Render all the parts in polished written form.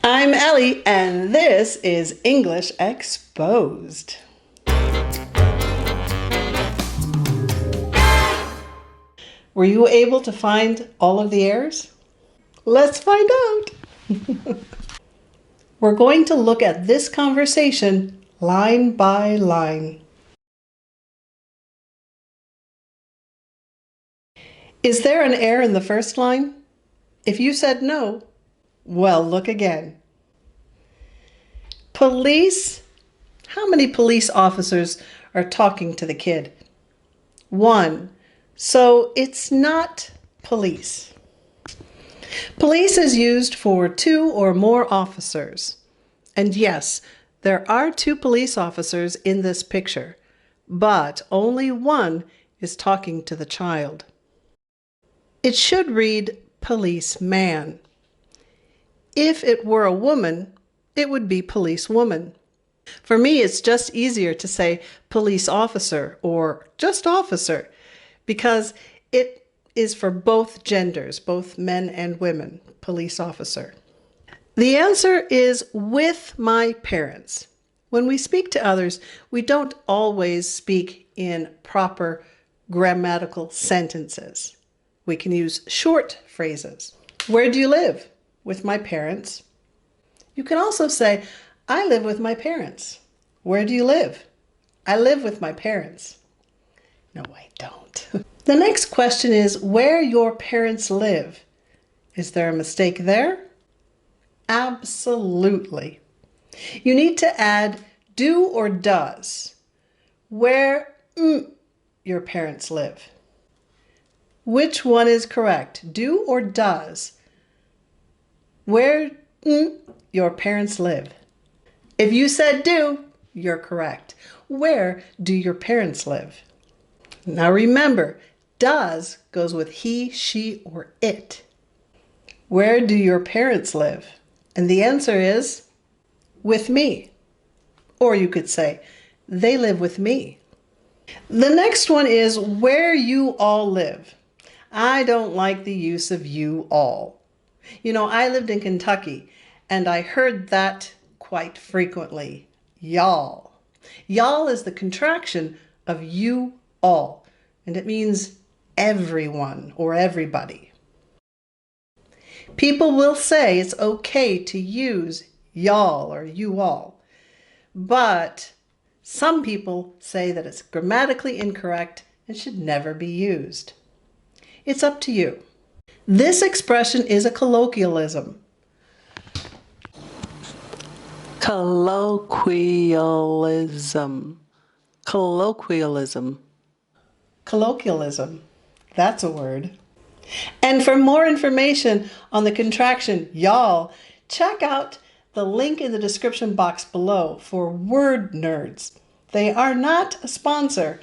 I'm Ellie, and this is English Exposed. Were you able to find all of the errors? Let's find out. We're going to look at this conversation line by line. Is there an error in the first line? If you said no, well, look again. Police. How many police officers are talking to the kid? One. So it's not police. Police is used for two or more officers. And yes, there are two police officers in this picture, but only one is talking to the child. It should read policeman. If it were a woman, it would be policewoman. For me, it's just easier to say police officer or just officer because it is for both genders, both men and women, police officer. The answer is with my parents. When we speak to others, we don't always speak in proper grammatical sentences. We can use short phrases. Where do you live? With my parents. You can also say, I live with my parents. Where do you live? I live with my parents. No, I don't. The next question is where your parents live. Is there a mistake there? Absolutely. You need to add do or does. Where your parents live. Which one is correct? Do or does? Where your parents live. If you said do, you're correct. Where do your parents live? Now remember, does goes with he, she, or it. Where do your parents live? And the answer is with me. Or you could say, they live with me. The next one is where you all live. I don't like the use of you all. You know, I lived in Kentucky and I heard that quite frequently. Y'all. Y'all is the contraction of you all, and it means everyone or everybody. People will say it's okay to use y'all or you all, but some people say that it's grammatically incorrect and should never be used. It's up to you. This expression is a colloquialism. Colloquialism. Colloquialism. Colloquialism. That's a word. And for more information on the contraction y'all, check out the link in the description box below for Word Nerds. They are not a sponsor,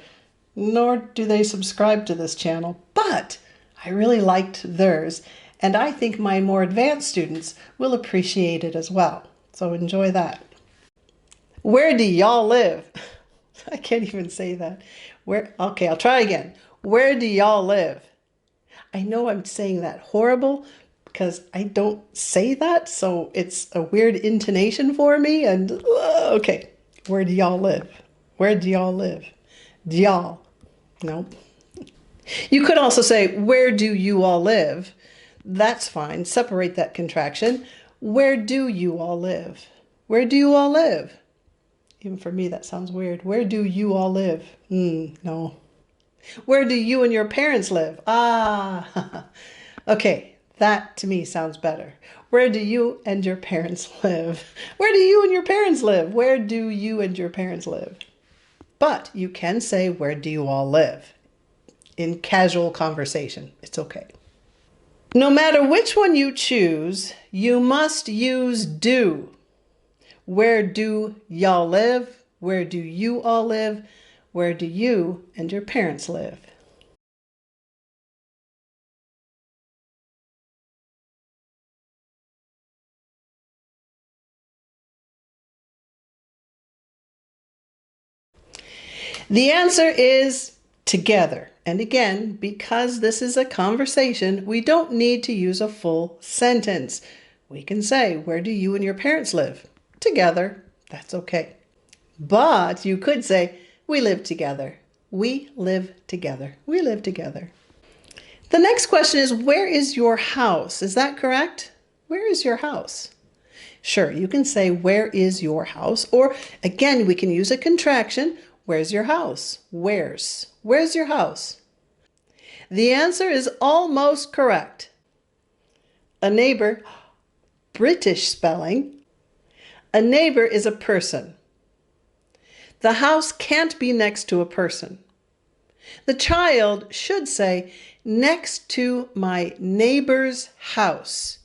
nor do they subscribe to this channel, but I really liked theirs, and I think my more advanced students will appreciate it as well. So enjoy that. Where do y'all live? I can't even say that. Okay, I'll try again. Where do y'all live? I know I'm saying that horrible because I don't say that, so it's a weird intonation for me. And okay, where do y'all live? Where do y'all live? Y'all. Nope. You could also say, where do you all live? That's fine. Separate that contraction. Where do you all live? Where do you all live? Even for me, that sounds weird. Where do you all live? No. Where do you and your parents live? Ah, okay. That to me sounds better. Where do you and your parents live? Where do you and your parents live? Where do you and your parents live? But you can say, where do you all live? In casual conversation. It's okay. No matter which one you choose, you must use do. Where do y'all live? Where do you all live? Where do you and your parents live? The answer is together. And again, because this is a conversation, we don't need to use a full sentence. We can say, where do you and your parents live? Together. That's okay. But you could say, we live together. We live together. We live together. The next question is, where is your house? Is that correct? Where is your house? Sure, you can say, where is your house? Or again, we can use a contraction. Where's your house? Where's? Where's your house? The answer is almost correct. A neighbor, British spelling. A neighbor is a person. The house can't be next to a person. The child should say, next to my neighbor's house.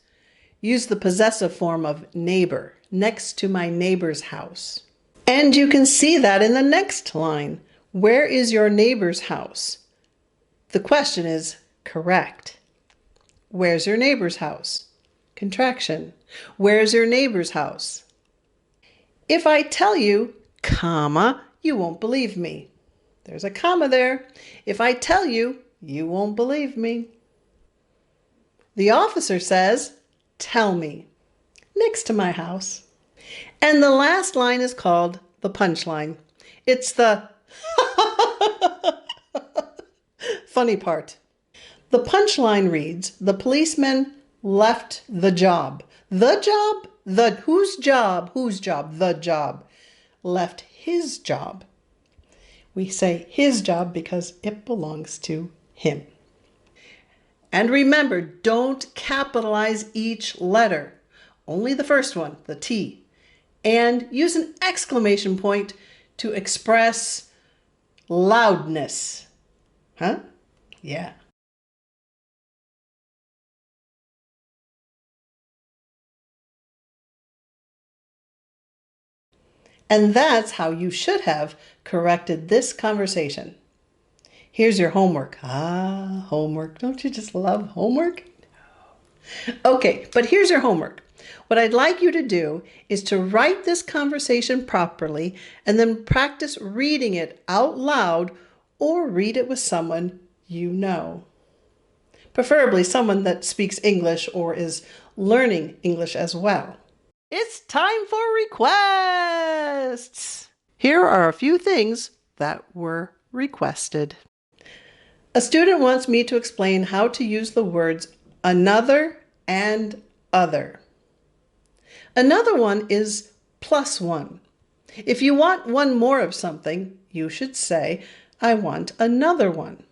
Use the possessive form of neighbor, next to my neighbor's house. And you can see that in the next line. Where is your neighbor's house? The question is correct. Where's your neighbor's house? Contraction. Where's your neighbor's house? If I tell you, comma, you won't believe me. There's a comma there. If I tell you, you won't believe me. The officer says, tell me, next to my house. And the last line is called the punchline. It's the funny part. The punchline reads, the policeman left the job. The job? Whose job? Whose job? The job. Left his job. We say his job because it belongs to him. And remember, don't capitalize each letter. Only the first one, the T. And use an exclamation point to express loudness. Huh? Yeah. And that's how you should have corrected this conversation. Here's your homework. Homework. Don't you just love homework? Okay, but here's your homework. What I'd like you to do is to write this conversation properly and then practice reading it out loud or read it with someone you know. Preferably someone that speaks English or is learning English as well. It's time for requests. Here are a few things that were requested. A student wants me to explain how to use the words another and other. Another one is plus one. If you want one more of something, you should say, I want another one.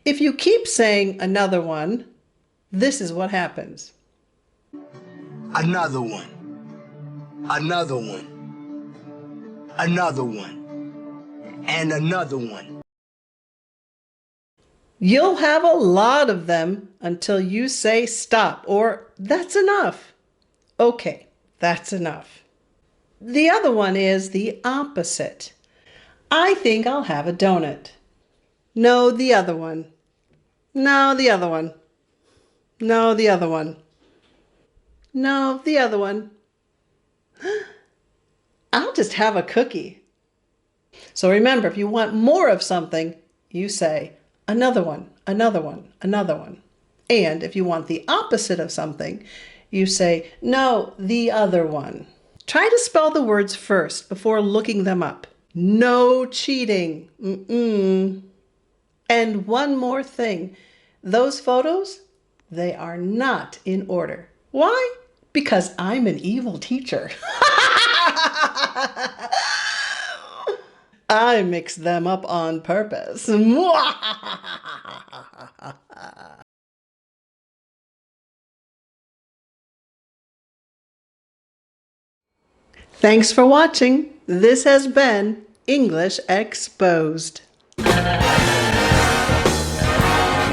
If you keep saying another one, this is what happens. Another one, another one, another one, and another one. You'll have a lot of them until you say stop or that's enough. Okay, that's enough. The other one is the opposite. I think I'll have a donut. No, the other one. No, the other one. No, the other one. No, the other one. I'll just have a cookie. So remember, if you want more of something, you say another one, another one, another one. And if you want the opposite of something, you say, no, the other one. Try to spell the words first before looking them up. No cheating. And one more thing. Those photos, they are not in order. Why? Because I'm an evil teacher. I mix them up on purpose. Thanks for watching. This has been English Exposed.